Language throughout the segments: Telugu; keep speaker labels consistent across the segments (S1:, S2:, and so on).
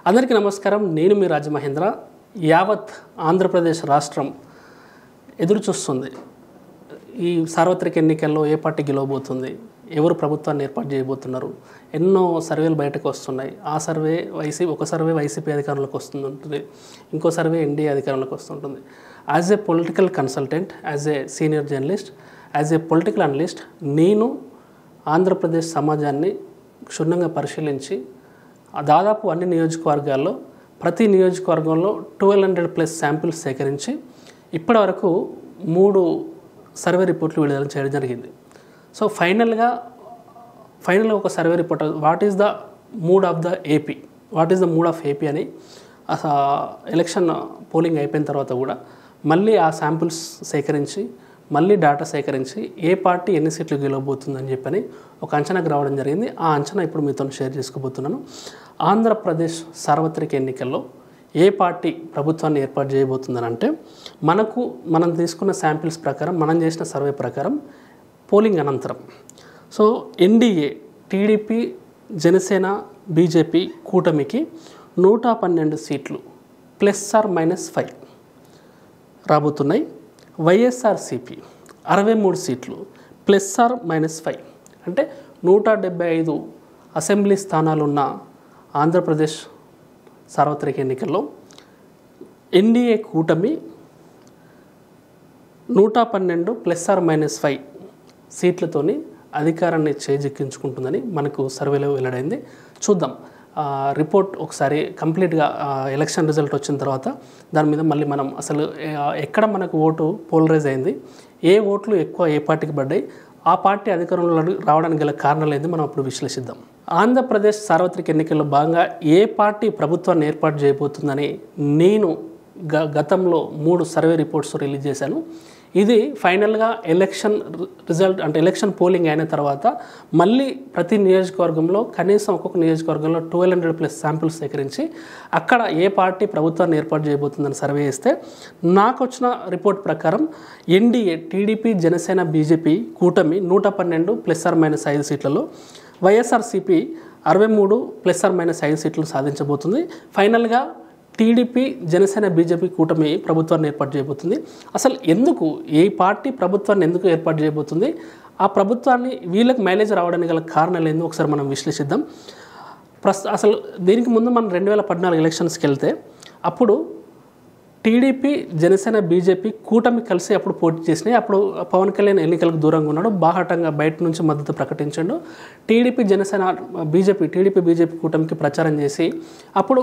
S1: అందరికీ నమస్కారం. నేను మీ రాజమహేంద్ర. యావత్ ఆంధ్రప్రదేశ్ రాష్ట్రం ఎదురు చూస్తుంది ఈ సార్వత్రిక ఎన్నికల్లో ఏ పార్టీ గెలవబోతుంది, ఎవరు ప్రభుత్వాన్ని ఏర్పాటు చేయబోతున్నారు. ఎన్నో సర్వేలు బయటకు వస్తున్నాయి. ఆ సర్వే ఒక సర్వే వైసీపీ అధికారంలోకి వస్తుంటుంది, ఇంకో సర్వే ఎన్డీఏ అధికారంలోకి వస్తుంటుంది. As a political consultant, as a senior journalist, as a political analyst, నేను ఆంధ్రప్రదేశ్ సమాజాన్ని క్షుణ్ణంగా పరిశీలించి దాదాపు అన్ని నియోజకవర్గాల్లో ప్రతి నియోజకవర్గంలో 1200+ శాంపిల్స్ సేకరించి ఇప్పటి వరకు 3 సర్వే రిపోర్ట్లు విడుదల చేయడం జరిగింది. సో ఫైనల్గా ఒక survey report, what is the mood of AP అని ఎలక్షన్ పోలింగ్ అయిపోయిన తర్వాత కూడా మళ్ళీ ఆ శాంపిల్స్ సేకరించి మళ్ళీ డేటా సేకరించి ఏ పార్టీ ఎన్ని సీట్లు గెలవబోతుందని చెప్పని ఒక అంచనాకు రావడం జరిగింది. ఆ అంచనా ఇప్పుడు మీతో షేర్ చేసుకోబోతున్నాను. ఆంధ్రప్రదేశ్ సార్వత్రిక ఎన్నికల్లో ఏ పార్టీ ప్రభుత్వాన్ని ఏర్పాటు చేయబోతుందని అంటే, మనం తీసుకున్న శాంపిల్స్ ప్రకారం, మనం చేసిన సర్వే ప్రకారం పోలింగ్ అనంతరం so NDA, TDP, Janasena, BJP కూటమికి 112 సీట్లు +or-5 రాబోతున్నాయి. వైఎస్ఆర్సీపీ 63 సీట్లు +or-5 అంటే 175 అసెంబ్లీ స్థానాలున్న ఆంధ్రప్రదేశ్ సార్వత్రిక ఎన్నికల్లో ఎన్డీఏ కూటమి 112 +or-5 సీట్లతోని అధికారాన్ని చేజిక్కించుకుంటుందని మనకు సర్వేలో వెల్లడైంది. చూద్దాం రిపోర్ట్ ఒకసారి కంప్లీట్గా ఎలక్షన్ రిజల్ట్ వచ్చిన తర్వాత దాని మీద మళ్ళీ మనం అసలు ఎక్కడ మనకు ఓటు పోలరైజ్ అయింది, ఏ ఓట్లు ఎక్కువ ఏ పార్టీకి పడ్డాయి, ఆ పార్టీ అధికారంలో రావడానికి గల కారణాలు ఏంది మనం అప్పుడు విశ్లేషిద్దాం. ఆంధ్రప్రదేశ్ సార్వత్రిక ఎన్నికల్లో భాగంగా ఏ పార్టీ ప్రభుత్వాన్ని ఏర్పాటు చేయబోతుందని నేను గతంలో 3 సర్వే రిపోర్ట్స్ రిలీజ్ చేశాను. ఇది ఫైనల్గా ఎలక్షన్ రిజల్ట్ అంటే ఎలక్షన్ పోలింగ్ అయిన తర్వాత మళ్ళీ ప్రతి నియోజకవర్గంలో కనీసం ఒక్కొక్క నియోజకవర్గంలో 1200+ శాంపిల్స్ సేకరించి అక్కడ ఏ పార్టీ ప్రభుత్వాన్ని ఏర్పాటు చేయబోతుందని సర్వే చేస్తే నాకు వచ్చిన రిపోర్ట్ ప్రకారం ఎన్డీఏ, టీడీపీ, జనసేన, బీజేపీ కూటమి 112 +or-5 సీట్లలో, వైఎస్ఆర్సీపీ 63 +or-5 సీట్లు సాధించబోతుంది. ఫైనల్గా టీడీపీ, జనసేన, బీజేపీ కూటమి ప్రభుత్వాన్ని ఏర్పాటు చేయబోతుంది. అసలు ఎందుకు ఈ పార్టీ ప్రభుత్వాన్ని ఎందుకు ఏర్పాటు చేయబోతుంది, ఆ ప్రభుత్వాన్ని వీళ్ళకి మైలేజ్ రావడానికి గల కారణాలు ఏందో ఒకసారి మనం విశ్లేషిద్దాం. అసలు దీనికి ముందు మనం 2014 ఎలక్షన్స్కి వెళ్తే అప్పుడు టీడీపీ, జనసేన, బీజేపీ కూటమి కలిసి అప్పుడు పోటీ చేసినాయి. అప్పుడు పవన్ కళ్యాణ్ ఎన్నికలకు దూరంగా ఉన్నాడు, బాహాటంగా బయట నుంచి మద్దతు ప్రకటించాడు. టీడీపీ, బీజేపీ కూటమికి ప్రచారం చేసి అప్పుడు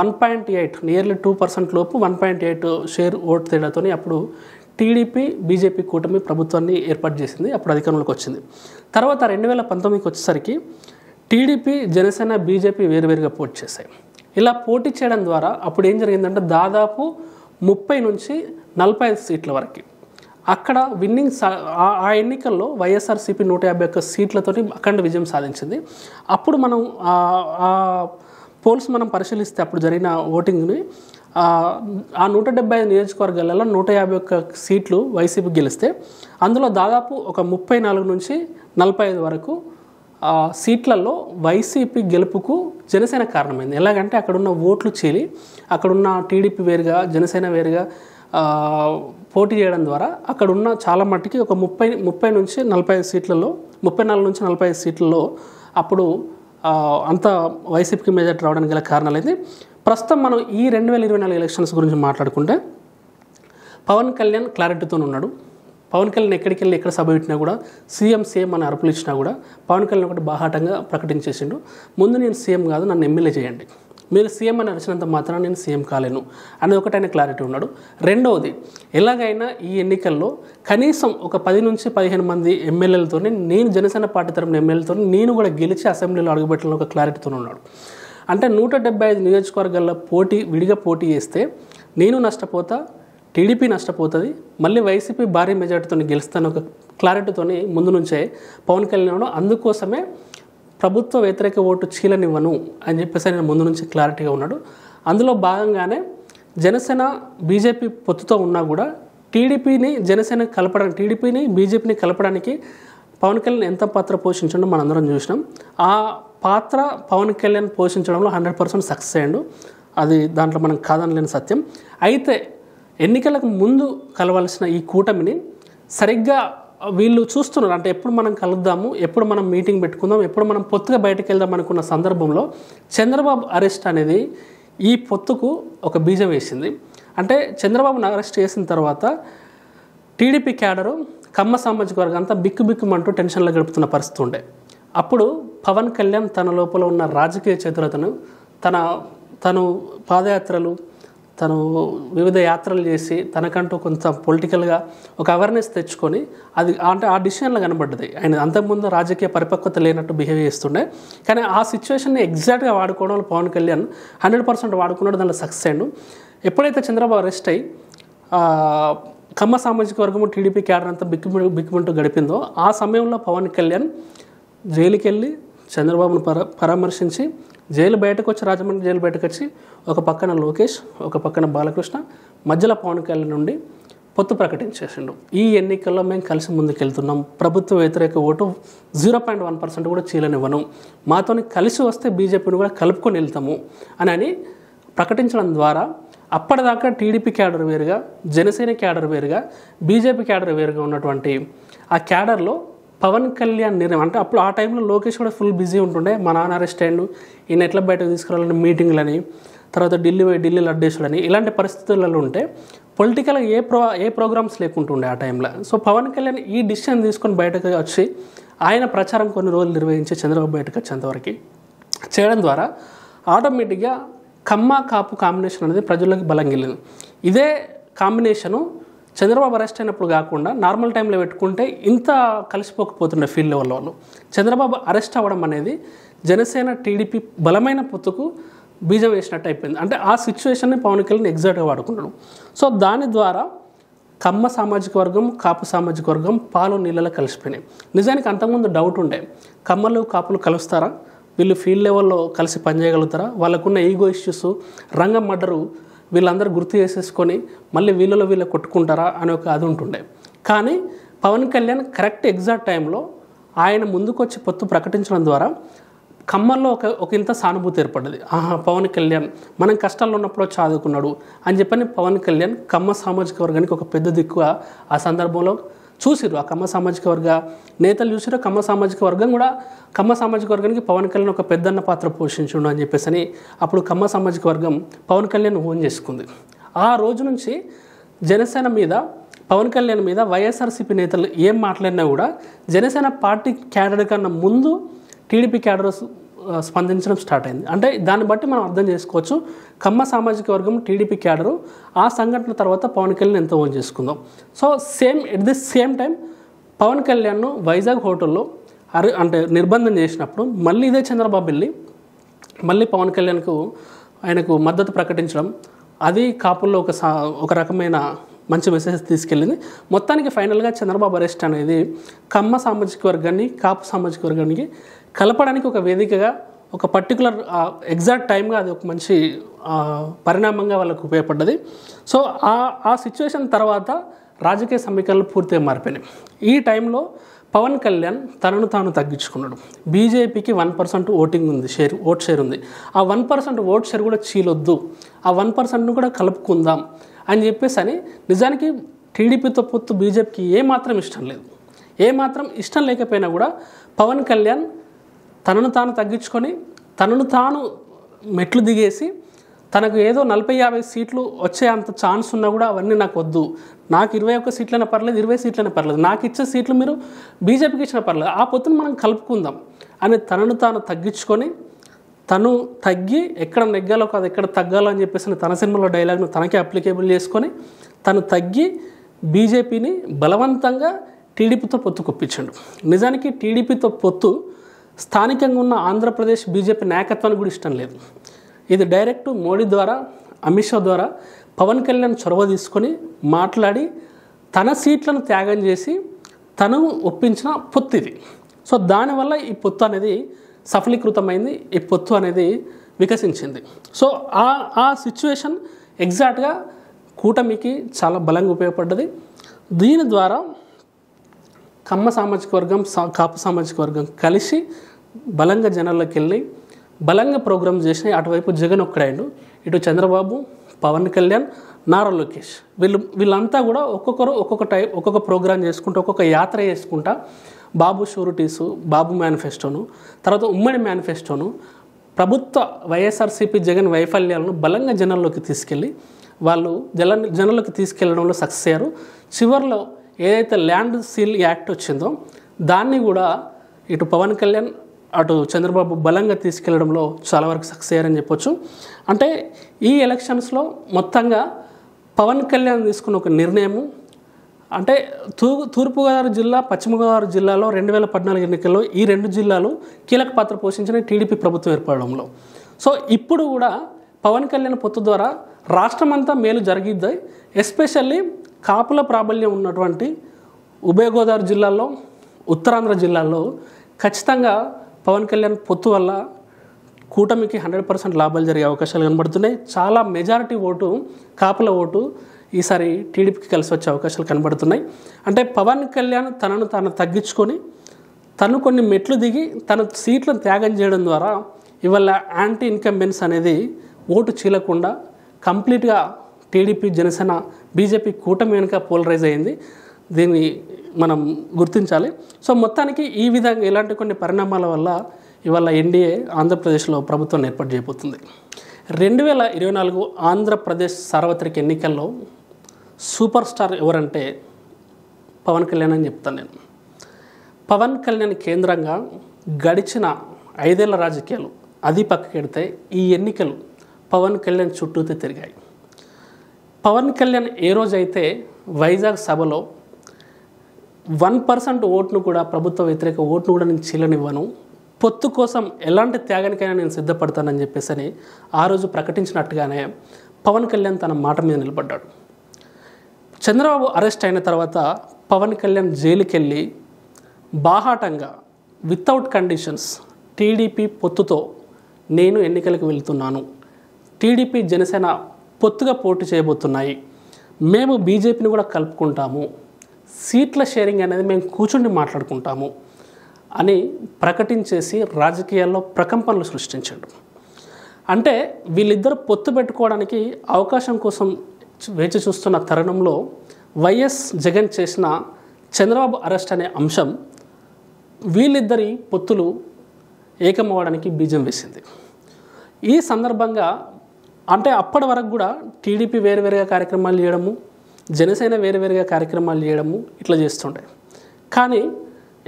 S1: 1.8 నియర్లీ 2% లోపు 1.8 షేర్ ఓటు తేడాతోని అప్పుడు టీడీపీ, బీజేపీ కూటమి ప్రభుత్వాన్ని ఏర్పాటు చేసింది, అప్పుడు అధికారంలోకి వచ్చింది. తర్వాత 2019కి వచ్చేసరికి టీడీపీ, జనసేన, బీజేపీ వేరువేరుగా పోటీ చేశాయి. ఇలా పోటీ చేయడం ద్వారా అప్పుడు ఏం జరిగిందంటే దాదాపు 30 నుంచి 45 సీట్ల వరకు అక్కడ విన్నింగ్ ఆ ఎన్నికల్లో వైఎస్ఆర్సీపీ 151 సీట్లతోటి అఖండ విజయం సాధించింది. అప్పుడు మనం ఆ పోల్స్ మనం పరిశీలిస్తే అప్పుడు జరిగిన ఓటింగ్ని ఆ 175 నియోజకవర్గాలలో 151 సీట్లు వైసీపీ గెలిస్తే అందులో దాదాపు ఒక 34 నుంచి 45 వరకు సీట్లలో వైసీపీ గెలుపుకు జనసేన కారణమైంది. ఎలాగంటే అక్కడున్న ఓట్లు చీలి అక్కడున్న టీడీపీ వేరుగా, జనసేన వేరుగా పోటీ చేయడం ద్వారా అక్కడున్న చాలా మట్టుకి ఒక 30 నుంచి 45 సీట్లలో, 34 నుంచి 45 సీట్లలో అప్పుడు అంత వైసీపీకి మెజార్టీ రావడానికి గల కారణాలైంది. ప్రస్తుతం మనం ఈ 2024 ఎలక్షన్స్ గురించి మాట్లాడుకుంటే పవన్ కళ్యాణ్ క్లారిటీతో ఉన్నాడు. పవన్ కళ్యాణ్ ఎక్కడికి వెళ్ళి ఎక్కడ సభ పెట్టినా కూడా సీఎం అని అరుపులు ఇచ్చినా కూడా పవన్ కళ్యాణ్ ఒకటి బాహాటంగా ప్రకటించేసిండు, ముందు నేను సీఎం కాదు, నన్ను ఎమ్మెల్యే చేయండి, మీరు సీఎం అని అరిచినంత మాత్రం నేను సీఎం కాలేను అనేది ఒకటి ఆయన క్లారిటీ ఉన్నాడు. రెండవది, ఎలాగైనా ఈ ఎన్నికల్లో కనీసం ఒక 10 నుంచి 15 మంది ఎమ్మెల్యేలతో, నేను జనసేన పార్టీ తరపున ఎమ్మెల్యేలతో నేను కూడా గెలిచి అసెంబ్లీలో అడుగుపెట్టాలని ఒక క్లారిటీతో ఉన్నాడు. అంటే 175 నియోజకవర్గాల్లో విడిగా పోటీ చేస్తే నేను నష్టపోతా, టీడీపీ నష్టపోతుంది, మళ్ళీ వైసీపీ భారీ మెజార్టీతో గెలుస్తాను ఒక క్లారిటీతో ముందు నుంచే పవన్ కళ్యాణ్. అందుకోసమే ప్రభుత్వ వ్యతిరేక ఓటు చీలనివ్వను అని చెప్పేసి ఆయన ముందు నుంచి క్లారిటీగా ఉన్నాడు. అందులో భాగంగానే జనసేన, బీజేపీ పొత్తుతో ఉన్నా కూడా టీడీపీని బీజేపీని కలపడానికి పవన్ కళ్యాణ్ ఎంత పాత్ర పోషించడం మనందరం చూసినాం. ఆ పాత్ర పవన్ కళ్యాణ్ పోషించడంలో 100% సక్సెస్ అయ్యాడు. అది దాంట్లో మనం కాదనలేని సత్యం. అయితే ఎన్నికలకు ముందు కలవాల్సిన ఈ కూటమిని సరిగ్గా వీళ్ళు చూస్తున్నారు. అంటే ఎప్పుడు మనం కలుద్దాము, ఎప్పుడు మనం మీటింగ్ పెట్టుకుందాం, ఎప్పుడు మనం పొత్తుగా బయటకు వెళ్దాం అనుకున్న సందర్భంలో చంద్రబాబు అరెస్ట్ అనేది ఈ పొత్తుకు ఒక బీజం వేసింది. అంటే చంద్రబాబును అరెస్ట్ చేసిన తర్వాత టీడీపీ క్యాడరు కమ్మ సామాజిక వర్గం అంతా బిక్కుబిక్కుమంటూ టెన్షన్లో గడుపుతున్న పరిస్థితి ఉండే. అప్పుడు పవన్ కళ్యాణ్ తన లోపల ఉన్న రాజకీయ చతురతను తను పాదయాత్రలు, తను వివిధ యాత్రలు చేసి తనకంటూ కొంత పొలిటికల్గా ఒక అవేర్నెస్ తెచ్చుకొని అది అంటే ఆ డిసిషన్లో కనబడ్డది. ఆయన అంతకుముందు రాజకీయ పరిపక్వత లేనట్టు బిహేవ్ చేస్తుండే. కానీ ఆ సిచ్యువేషన్ని ఎగ్జాక్ట్గా వాడుకోవడంలో పవన్ కళ్యాణ్ 100% వాడుకున్నాడు, దానిలో సక్సెస్ అయ్యాడు. ఎప్పుడైతే చంద్రబాబు అరెస్ట్ అయ్యి కమ్మ సామాజిక వర్గము టీడీపీ క్యాడర్ అంతా బిక్కుమంటూ గడిపిందో ఆ సమయంలో పవన్ కళ్యాణ్ జైలుకి వెళ్ళి చంద్రబాబును పరామర్శించి జైలు బయటకు వచ్చి, రాజమండ్రి జైలు బయటకు వచ్చి ఒక పక్కన లోకేష్, ఒక పక్కన బాలకృష్ణ, మధ్యలో పవన్ కళ్యాణ్ నుండి పొత్తు ప్రకటించేసిండు. ఈ ఎన్నికల్లో మేము కలిసి ముందుకెళ్తున్నాం, ప్రభుత్వ వ్యతిరేక ఓటు 0.1% కూడా చీలనివ్వను, మాతోని కలిసి వస్తే బీజేపీని కూడా కలుపుకొని వెళ్తాము అని ప్రకటించడం ద్వారా అప్పటిదాకా టీడీపీ క్యాడర్ వేరుగా, జనసేన క్యాడర్ వేరుగా, బీజేపీ క్యాడర్ వేరుగా ఉన్నటువంటి ఆ క్యాడర్లో పవన్ కళ్యాణ్ నిర్ణయం అంటే అప్పుడు ఆ టైంలో లోకేష్ కూడా ఫుల్ బిజీ ఉంటుండే. మా నాన్న అరెస్ట్ అయ్యిండు, ఈయన ఎట్లా బయటకు తీసుకురావాలని మీటింగ్లని, తర్వాత ఢిల్లీ అడ్డేసులని, ఇలాంటి పరిస్థితులలో ఉంటే పొలిటికల్గా ఏ ప్రోగ్రామ్స్ లేకుంటుండే ఆ టైంలో. సో పవన్ కళ్యాణ్ ఈ డిసిషన్ తీసుకొని బయటకు వచ్చి ఆయన ప్రచారం కొన్ని రోజులు నిర్వహించి చంద్రబాబు బయటకు వచ్చేంతవరకు చేయడం ద్వారా ఆటోమేటిక్గా కమ్మ కాపు కాంబినేషన్ అనేది ప్రజలకు బలం గెలింది. ఇదే కాంబినేషను చంద్రబాబు అరెస్ట్ అయినప్పుడు కాకుండా నార్మల్ టైంలో పెట్టుకుంటే ఇంత కలిసిపోకపోతుండే ఫీల్డ్ లెవెల్ వాళ్ళు. చంద్రబాబు అరెస్ట్ అవ్వడం అనేది జనసేన టీడీపీ బలమైన పొత్తుకు బీజం వేసినట్టు అయిపోయింది. అంటే ఆ సిచ్యువేషన్ని పవన్ కళ్యాణ్ ఎగ్జాక్ట్గా వాడుకున్నాడు. సో దాని ద్వారా కమ్మ సామాజిక వర్గం, కాపు సామాజిక వర్గం పాలు నీళ్ళలో కలిసిపోయినాయి. నిజానికి అంతకుముందు డౌట్ ఉండే, కమ్మలు కాపులు కలుస్తారా, వీళ్ళు ఫీల్డ్ లెవెల్లో కలిసి పనిచేయగలుగుతారా, వాళ్ళకున్న ఈగో ఇష్యూస్, రంగం మర్డరు వీళ్ళందరూ గుర్తు చేసేసుకొని మళ్ళీ వీళ్ళు కొట్టుకుంటారా అని ఒక అది ఉంటుండే. కానీ పవన్ కళ్యాణ్ కరెక్ట్ ఎగ్జాక్ట్ టైంలో ఆయన ముందుకు వచ్చి పొత్తు ప్రకటించడం ద్వారా కమ్మల్లో ఒక ఇంత సానుభూతి ఏర్పడ్డది. పవన్ కళ్యాణ్ మనం కష్టాల్లో ఉన్నప్పుడు చదువుకున్నాడు అని చెప్పని పవన్ కళ్యాణ్ కమ్మ సామాజిక వర్గానికి ఒక పెద్ద దిక్కుగా ఆ సందర్భంలో చూసిరు. ఆ కమ్మ సామాజిక వర్గ నేతలు చూసిరు. కమ్మ సామాజిక వర్గం కూడా కమ్మ సామాజిక వర్గానికి పవన్ కళ్యాణ్ ఒక పెద్దన్న పాత్ర పోషించుండు అని చెప్పేసి అప్పుడు కమ్మ సామాజిక వర్గం పవన్ కళ్యాణ్ ఓన్ చేసుకుంది. ఆ రోజు నుంచి జనసేన మీద, పవన్ కళ్యాణ్ మీద వైఎస్ఆర్సీపీ నేతలు ఏం మాట్లాడినా కూడా జనసేన పార్టీ క్యాడర్ కన్నా ముందు టీడీపీ క్యాడర్ స్పందించడం స్టార్ట్ అయింది. అంటే దాన్ని బట్టి మనం అర్థం చేసుకోవచ్చు కమ్మ సామాజిక వర్గం టీడీపీ క్యాడరు ఆ సంఘటన తర్వాత పవన్ కళ్యాణ్ ఎంత ఓన్ చేసుకుందాం. So at the same time Pawan కళ్యాణ్ను వైజాగ్ హోటల్లో అంటే నిర్బంధం చేసినప్పుడు మళ్ళీ ఇదే చంద్రబాబు వెళ్ళి మళ్ళీ పవన్ కళ్యాణ్కు ఆయనకు మద్దతు ప్రకటించడం, అది కాపుల్లో ఒక రకమైన మంచి మెసేజ్ తీసుకెళ్ళింది. మొత్తానికి ఫైనల్గా చంద్రబాబు అరెస్ట్ అనేది కమ్మ సామాజిక వర్గాన్ని, కాపు సామాజిక వర్గానికి కలపడానికి ఒక వేదికగా, ఒక పర్టికులర్ ఎగ్జాక్ట్ టైంగా అది ఒక మంచి పరిణామంగా వాళ్ళకు ఉపయోగపడ్డది. సో ఆ సిచ్యువేషన్ తర్వాత రాజకీయ సమీకరణలు పూర్తిగా మారిపోయినాయి. ఈ టైంలో పవన్ కళ్యాణ్ తనను తాను తగ్గించుకున్నాడు. బీజేపీకి 1% ఓటింగ్ ఉంది, ఓట్ షేర్ ఉంది. ఆ 1% ఓట్ షేర్ కూడా చీలొద్దు, ఆ 1%ను కూడా కలుపుకుందాం అని చెప్పేసి నిజానికి టీడీపీతో పొత్తు బీజేపీకి ఏమాత్రం ఇష్టం లేదు. ఏమాత్రం ఇష్టం లేకపోయినా కూడా పవన్ కళ్యాణ్ తనను తాను తగ్గించుకొని తనను తాను మెట్లు దిగేసి తనకు ఏదో 40-50 సీట్లు వచ్చే అంత ఛాన్స్ ఉన్నా కూడా అవన్నీ నాకు వద్దు, నాకు 21 సీట్లైనా పర్లేదు, 20 సీట్లైనా పర్లేదు, నాకు ఇచ్చే సీట్లు మీరు బీజేపీకి ఇచ్చినా పర్లేదు, ఆ పొత్తును మనం కలుపుకుందాం అని తనను తాను తగ్గించుకొని తను తగ్గి ఎక్కడ నెగ్గాలో కాదు ఎక్కడ తగ్గాలో అని చెప్పేసి తన సినిమాలో డైలాగ్ను తనకే అప్లికేబుల్ చేసుకొని తను తగ్గి బీజేపీని బలవంతంగా టీడీపీతో పొత్తు కొప్పించాడు. నిజానికి టీడీపీతో పొత్తు స్థానికంగా ఉన్న ఆంధ్రప్రదేశ్ బీజేపీ నాయకత్వానికి కూడా ఇష్టం లేదు. ఇది డైరెక్ట్ మోడీ ద్వారా, అమిత్ షా ద్వారా పవన్ కళ్యాణ్ చొరవ తీసుకొని మాట్లాడి తన సీట్లను త్యాగం చేసి తను ఒప్పించిన పొత్తు ఇది. సో దానివల్ల ఈ పొత్తు అనేది సఫలీకృతమైంది, ఈ పొత్తు అనేది వికసించింది. సో ఆ సిచ్యువేషన్ ఎగ్జాక్ట్గా కూటమికి చాలా బలంగా ఉపయోగపడ్డది. దీని ద్వారా కమ్మ సామాజిక వర్గం, కాపు సామాజిక వర్గం కలిసి బలంగా జనాల్లోకి వెళ్ళి బలంగా ప్రోగ్రామ్ చేసి అటువైపు జగన్ ఒక్కడాడు, ఇటు చంద్రబాబు, పవన్ కళ్యాణ్, నారా లోకేష్ వీళ్ళంతా కూడా ఒక్కొక్క ప్రోగ్రాం చేసుకుంటూ ఒక్కొక్క యాత్ర చేసుకుంటా బాబు షూరిటీసు, బాబు మేనిఫెస్టోను, తర్వాత ఉమ్మడి మేనిఫెస్టోను, ప్రభుత్వ వైఎస్ఆర్సీపీ జగన్ వైఫల్యాలను బలంగా జనాల్లోకి తీసుకెళ్ళి వాళ్ళు జనాల్లోకి తీసుకెళ్లడంలో సక్సెస్ అయ్యారు. చివరిలో ఏదైతే ల్యాండ్ సీల్ యాక్ట్ వచ్చిందో దాన్ని కూడా ఇటు పవన్ కళ్యాణ్ అటు చంద్రబాబు బలంగా తీసుకెళ్లడంలో చాలా వరకు సక్సెస్ అయ్యారని చెప్పొచ్చు. అంటే ఈ ఎలక్షన్స్లో మొత్తంగా పవన్ కళ్యాణ్ తీసుకున్న ఒక నిర్ణయము, అంటే తూర్పుగోదావరి జిల్లా, పశ్చిమ గోదావరి జిల్లాలో 2014 ఎన్నికల్లో ఈ 2 జిల్లాలు కీలక పాత్ర పోషించిన టీడీపీ ప్రభుత్వం ఏర్పడడంలో. సో ఇప్పుడు కూడా పవన్ కళ్యాణ్ పొత్తు ద్వారా రాష్ట్రమంతా మేలు జరిగిద్ది. ఎస్పెషల్లీ కాపుల ప్రాబల్యం ఉన్నటువంటి ఉభయ గోదావరి జిల్లాల్లో, ఉత్తరాంధ్ర జిల్లాల్లో ఖచ్చితంగా పవన్ కళ్యాణ్ పొత్తు వల్ల కూటమికి 100% లాభాలు జరిగే అవకాశాలు కనబడుతున్నాయి. చాలా మెజారిటీ ఓటు, కాపుల ఓటు ఈసారి టీడీపీకి కలిసి వచ్చే అవకాశాలు కనబడుతున్నాయి. అంటే పవన్ కళ్యాణ్ తనను తాను తగ్గించుకొని తను కొన్ని మెట్లు దిగి తన సీట్లను త్యాగం చేయడం ద్వారా ఇవాళ యాంటీ ఇన్కంబెన్స్ అనేది ఓటు చీలకుండా కంప్లీట్గా టీడీపీ, జనసేన, బీజేపీ కూటమి వెనుక పోలరైజ్ అయింది. దీన్ని మనం గుర్తించాలి. సో మొత్తానికి ఈ విధంగా ఇలాంటి కొన్ని పరిణామాల వల్ల ఇవాళ ఎన్డీఏ ఆంధ్రప్రదేశ్లో ప్రభుత్వాన్ని ఏర్పాటు చేయబోతుంది. 2024 ఆంధ్రప్రదేశ్ సార్వత్రిక ఎన్నికల్లో సూపర్ స్టార్ ఎవరంటే పవన్ కళ్యాణ్ అని చెప్తాను నేను. పవన్ కళ్యాణ్ కేంద్రంగా గడిచిన 5 ఏళ్ల రాజకీయాలు అది పక్కకెడితే ఈ ఎన్నికలు పవన్ కళ్యాణ్ చుట్టూతే తిరిగాయి. పవన్ కళ్యాణ్ ఏ రోజైతే వైజాగ్ సభలో 1% ఓటును కూడా, ప్రభుత్వ వ్యతిరేక ఓటును కూడా నేను చీలనివ్వను, పొత్తు కోసం ఎలాంటి త్యాగానికైనా నేను సిద్ధపడతానని చెప్పేసి ఆ రోజు ప్రకటించినట్టుగానే పవన్ కళ్యాణ్ తన మాట మీద నిలబడ్డాడు. చంద్రబాబు అరెస్ట్ అయిన తర్వాత పవన్ కళ్యాణ్ జైలుకి వెళ్ళి బాహాటంగా వితౌట్ కండిషన్స్ టీడీపీ పొత్తుతో నేను ఎన్నికలకు వెళ్తున్నాను, టీడీపీ జనసేన పొత్తుగా పోటీ చేయబోతున్నాయి, మేము బీజేపీని కూడా కలుపుకుంటాము, సీట్ల షేరింగ్ అనేది మేము కూర్చుండి మాట్లాడుకుంటాము అని ప్రకటించేసి రాజకీయాల్లో ప్రకంపనలు సృష్టించాడు. అంటే వీళ్ళిద్దరు పొత్తు పెట్టుకోవడానికి అవకాశం కోసం వేచి చూస్తున్న తరుణంలో వైఎస్ జగన్ చేసిన చంద్రబాబు అరెస్ట్ అనే అంశం వీళ్ళిద్దరి పొత్తులు ఏకమవడానికి బీజం వేసింది. ఈ సందర్భంగా అంటే అప్పటి వరకు కూడా టీడీపీ వేరువేరుగా కార్యక్రమాలు చేయడము, జనసేన వేరువేరుగా కార్యక్రమాలు చేయడము ఇట్లా చేస్తుండే. కానీ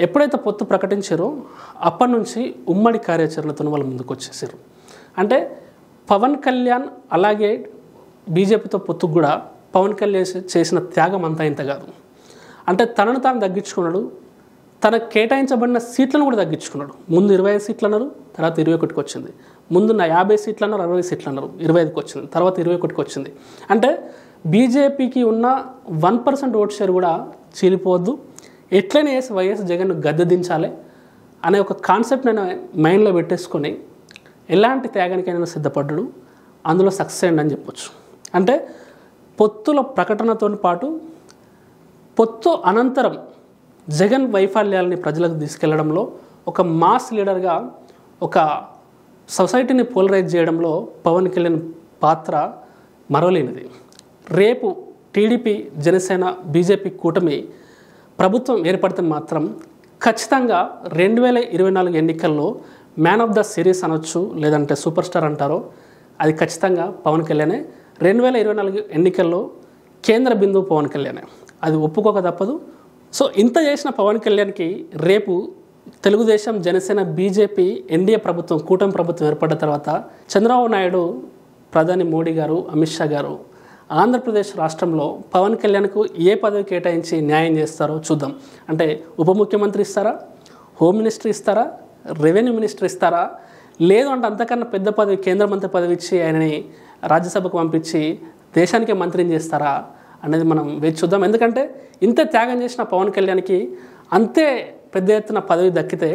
S1: ఎప్పుడైతే పొత్తు ప్రకటించారో అప్పటి నుంచి ఉమ్మడి కార్యాచరణతో వాళ్ళు ముందుకు వచ్చేసారు. అంటే పవన్ కళ్యాణ్ అలాగే బీజేపీతో పొత్తుకు కూడా పవన్ కళ్యాణ్ చేసిన త్యాగం అంతా ఇంత కాదు. అంటే తనను తాను తగ్గించుకున్నాడు, తనకు కేటాయించబడిన సీట్లను కూడా తగ్గించుకున్నాడు. ముందు 25 సీట్లు అన్నారు, తర్వాత 21కి వచ్చింది. ముందున్న 50 సీట్లు అన్నారు, 60 సీట్లు అన్నారు, 25కి వచ్చింది, తర్వాత 21కి వచ్చింది. అంటే బీజేపీకి ఉన్న 1% ఓట్ షేర్ కూడా చీలిపోవద్దు, ఎట్లయినా వేసి వైఎస్ జగన్ గద్దె దించాలి అనే ఒక కాన్సెప్ట్ నేను మైండ్లో పెట్టేసుకొని ఎలాంటి త్యాగానికైనా సిద్ధపడ్డాడు. అందులో సక్సెస్ అయ్యండి అని చెప్పొచ్చు. అంటే పొత్తుల ప్రకటనతో పాటు పొత్తు అనంతరం జగన్ వైఫల్యాలని ప్రజలకు తీసుకెళ్లడంలో ఒక మాస్ లీడర్గా, ఒక సొసైటీని పోలరైజ్ చేయడంలో పవన్ కళ్యాణ్ పాత్ర మరవలేనిది. రేపు టీడీపీ, జనసేన, బీజేపీ కూటమి ప్రభుత్వం ఏర్పడితే మాత్రం ఖచ్చితంగా 2024 ఎన్నికల్లో మ్యాన్ ఆఫ్ ద సిరీస్ అనొచ్చు, లేదంటే సూపర్ స్టార్ అంటారో అది ఖచ్చితంగా పవన్ కళ్యాణే. 2024 ఎన్నికల్లో కేంద్ర బిందువు పవన్ కళ్యాణే, అది ఒప్పుకోక తప్పదు. సో ఇంత చేసిన పవన్ కళ్యాణ్కి రేపు తెలుగుదేశం, జనసేన, బీజేపీ, ఎన్డీఏ ప్రభుత్వం, కూటమి ప్రభుత్వం ఏర్పడిన తర్వాత చంద్రబాబు నాయుడు, ప్రధాని మోడీ గారు, అమిత్ షా గారు ఆంధ్రప్రదేశ్ రాష్ట్రంలో పవన్ కళ్యాణ్కు ఏ పదవి కేటాయించి న్యాయం చేస్తారో చూద్దాం. అంటే ఉప ముఖ్యమంత్రి ఇస్తారా, హోమ్ మినిస్టర్ ఇస్తారా, రెవెన్యూ మినిస్టర్ ఇస్తారా, లేదు అంటే అంతకన్నా పెద్ద పదవి కేంద్ర మంత్రి పదవి ఇచ్చి ఆయనని రాజ్యసభకు పంపించి దేశానికే మంత్రిని చేస్తారా అనేది మనం వేచి చూద్దాం. ఎందుకంటే ఇంత త్యాగం చేసిన పవన్ కళ్యాణ్కి అంతే పెద్ద ఎత్తున పదవి దక్కితే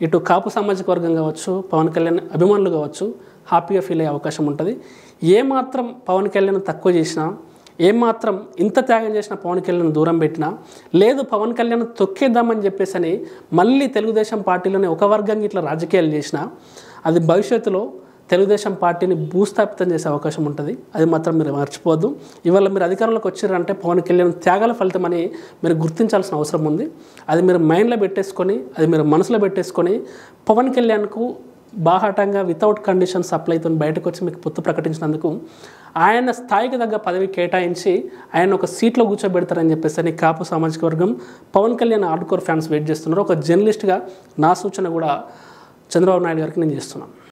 S1: ఇటు కాపు సామాజిక వర్గం కావచ్చు, పవన్ కళ్యాణ్ అభిమానులు కావచ్చు హ్యాపీగా ఫీల్ అయ్యే అవకాశం ఉంటుంది. ఏమాత్రం పవన్ కళ్యాణ్ తక్కువ చేసినా, ఏమాత్రం ఇంత త్యాగం చేసిన పవన్ కళ్యాణ్ దూరం పెట్టినా లేదు పవన్ కళ్యాణ్ తొక్కేద్దామని చెప్పేసి మళ్ళీ తెలుగుదేశం పార్టీలోనే ఒక వర్గంగా ఇట్లా రాజకీయాలు చేసినా అది భవిష్యత్తులో తెలుగుదేశం పార్టీని భూస్థాపితం చేసే అవకాశం ఉంటుంది. అది మాత్రం మీరు మర్చిపోవద్దు. ఇవాళ మీరు అధికారంలోకి వచ్చారంటే పవన్ కళ్యాణ్ త్యాగాల ఫలితం అని మీరు గుర్తించాల్సిన అవసరం ఉంది. అది మీరు మైండ్లో పెట్టేసుకొని, అది మీరు మనసులో పెట్టేసుకొని పవన్ కళ్యాణ్కు బాహాటంగా వితౌట్ కండిషన్ సప్లైతో బయటకు వచ్చి మీకు పొత్తు ప్రకటించినందుకు ఆయన స్థాయికి తగ్గ పదవి కేటాయించి ఆయన ఒక సీట్లో కూర్చోబెడతారని చెప్పేసి కాపు సామాజిక వర్గం Pawan Kalyan hardcore fans wait చేస్తున్నారు. ఒక జర్నలిస్ట్గా నా సూచన కూడా చంద్రబాబు నాయుడు గారికి నేను చేస్తున్నాను.